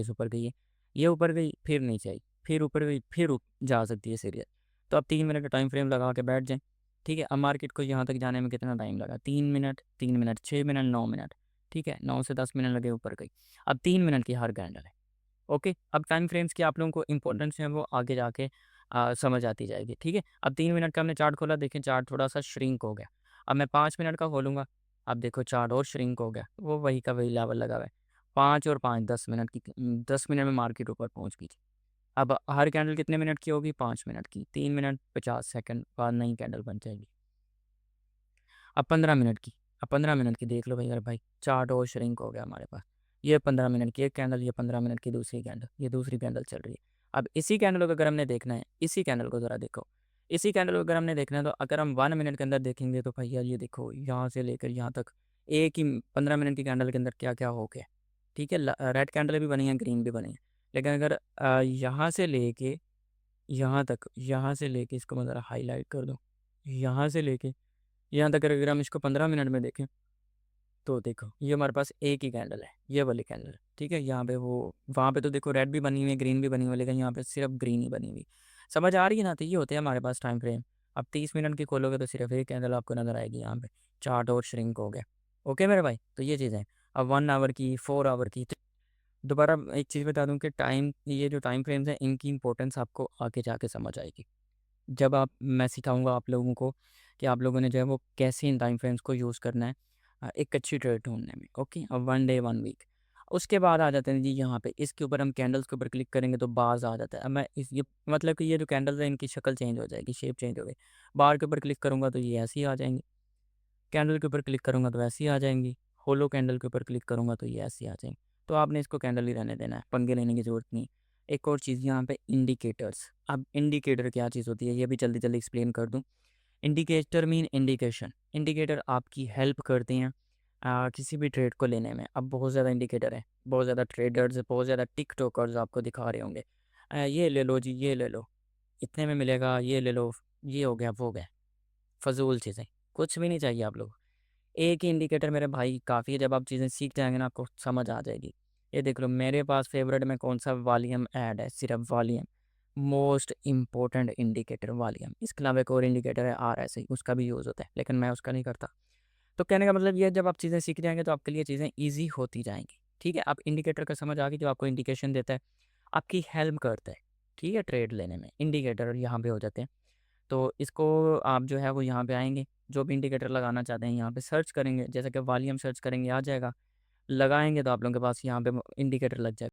ऊपर गई है, ये ऊपर गई फिर नीचे आई, फिर ऊपर गई फिर जा सकती है सीरियल। तो आप 3 मिनट का टाइम फ्रेम लगा के बैठ जाएं। ठीक है, अब मार्केट को यहाँ तक जाने में कितना टाइम लगा, 3 मिनट, 3 मिनट, 6 मिनट, 9 मिनट। ठीक है, 9 से 10 मिनट लगे ऊपर गई। अब 3 मिनट की हर कैंडल है। ओके, अब टाइम फ्रेम्स की आप लोगों को इंपॉर्टेंस है वो आगे जाके समझ आती जाएगी। ठीक है, अब 3 मिनट का हमने चार्ट खोला, देखें चार्ट थोड़ा सा श्रिंक हो गया। अब मैं 5 मिनट का खोलूंगा, अब देखो चार्ट और श्रिंक हो गया, वो वही का वही लेवल लगा हुआ है। 5 और 5 10 मिनट की, 10 मिनट में मार्केट ऊपर पहुंच गई थी। अब हर कैंडल कितने मिनट की होगी, 5 मिनट की, 3 मिनट 50 सेकंड बाद नई कैंडल बन जाएगी। अब 15 मिनट की, अब 15 मिनट की देख लो भाई, अरे भाई चार्ट और श्रिंक हो गया हमारे पास। ये 15 मिनट की एक कैंडल, ये 15 मिनट की दूसरी कैंडल, ये दूसरी कैंडल चल रही है। अब इसी कैंडल को अगर हमने देखना है, इसी कैंडल को ज़रा देखो, इसी कैंडल को अगर हमने देखना है तो अगर हम 1 मिनट के अंदर देखेंगे तो भैया ये देखो यहाँ से लेकर यहाँ तक एक ही 15 मिनट की कैंडल के अंदर क्या क्या हो गया। ठीक है, रेड कैंडल भी बनी है, ग्रीन भी बनी है। लेकिन अगर यहाँ से लेके यहाँ तक, यहाँ से लेके इसको मैं ज़रा हाईलाइट कर दूँ, यहाँ से लेके यहाँ तक अगर हम इसको 15 मिनट में देखें तो देखो ये हमारे पास एक ही कैंडल है, ये वाली कैंडल। ठीक है, यहाँ पे वो वहाँ पे तो देखो रेड भी बनी हुई है, ग्रीन भी बनी हुई है, लेकिन यहाँ पे सिर्फ ग्रीन ही बनी हुई। समझ आ रही है ना, तो ये होते हैं हमारे पास टाइम फ्रेम। अब 30 मिनट की खोलोगे तो सिर्फ एक कैंडल आपको नजर आएगी यहाँ पे, चार्ट और श्रिंक हो गया। ओके मेरे भाई, तो ये चीज़ें। अब 1 आवर की, 4 आवर की, तो दोबारा एक चीज़ बता दूँ कि टाइम, ये जो टाइम फ्रेम्स हैं इनकी इंपॉर्टेंस आपको आगे जाके समझ आएगी जब आप, मैं सिखाऊंगा आप लोगों को कि आप लोगों ने जो है वो कैसे इन टाइम फ्रेम्स को यूज़ करना है एक अच्छी ट्रेड ढूंढने में। ओके, अब 1 डे 1 वीक, उसके बाद आ जाते हैं जी यहाँ पे, इसके ऊपर हम कैंडल्स के ऊपर क्लिक करेंगे तो बार्स आ जाता है। अब मैं इस ये मतलब कि ये जो कैंडल्स है इनकी शक्ल चेंज हो जाएगी, शेप चेंज हो गई। बार के ऊपर क्लिक करूँगा तो ये ऐसी आ जाएंगी, कैंडल के ऊपर क्लिक करूँगा तो ऐसी आ जाएंगी, होलो कैंडल के ऊपर क्लिक करूँगा तो ये ऐसी आ जाएंगी। तो आपने इसको कैंडल ही रहने देना है, पंगे लेने की ज़रूरत नहीं। एक और चीज़ यहाँ पे इंडिकेटर्स। अब इंडिकेटर क्या चीज़ होती है ये भी जल्दी जल्दी एक्सप्लेन कर दूँ। इंडिकेटर मीन इंडिकेशन, इंडिकेटर आपकी हेल्प करते हैं किसी भी ट्रेड को लेने में। अब बहुत ज़्यादा इंडिकेटर है, बहुत ज़्यादा ट्रेडर्स, बहुत ज़्यादा टिकटॉकर्स आपको दिखा रहे होंगे ये ले लो जी, ये ले लो, इतने में मिलेगा, ये ले लो, ये हो गया वो हो गया, फजूल चीज़ें, कुछ भी नहीं चाहिए आप लोग। एक ही इंडिकेटर मेरे भाई काफ़ी है, जब आप चीज़ें सीख जाएंगे ना आपको समझ आ जाएगी। ये देख लो मेरे पास फेवरेट में कौन सा वॉल्यूम ऐड है, सिर्फ volume, most important indicator volume. इसके अलावा एक और इंडिकेटर है RSI, उसका भी यूज़ होता है लेकिन मैं उसका नहीं करता। तो कहने का मतलब ये है, जब आप चीज़ें सीख जाएंगे तो आपके लिए चीज़ें ईजी होती जाएंगी। ठीक है, आप इंडिकेटर का समझ आ गई, जो आपको इंडिकेशन देता है, आपकी हेल्प करता है। ठीक है, ट्रेड लेने में इंडिकेटर यहाँ पे हो जाते हैं। तो इसको आप जो है वो यहाँ पे आएंगे, जो भी इंडिकेटर लगाना चाहते हैं यहाँ पे सर्च करेंगे, जैसे कि वॉल्यूम सर्च करेंगे आ जाएगा, लगाएंगे तो आप लोगों के पास यहाँ पे इंडिकेटर लग जाएगा।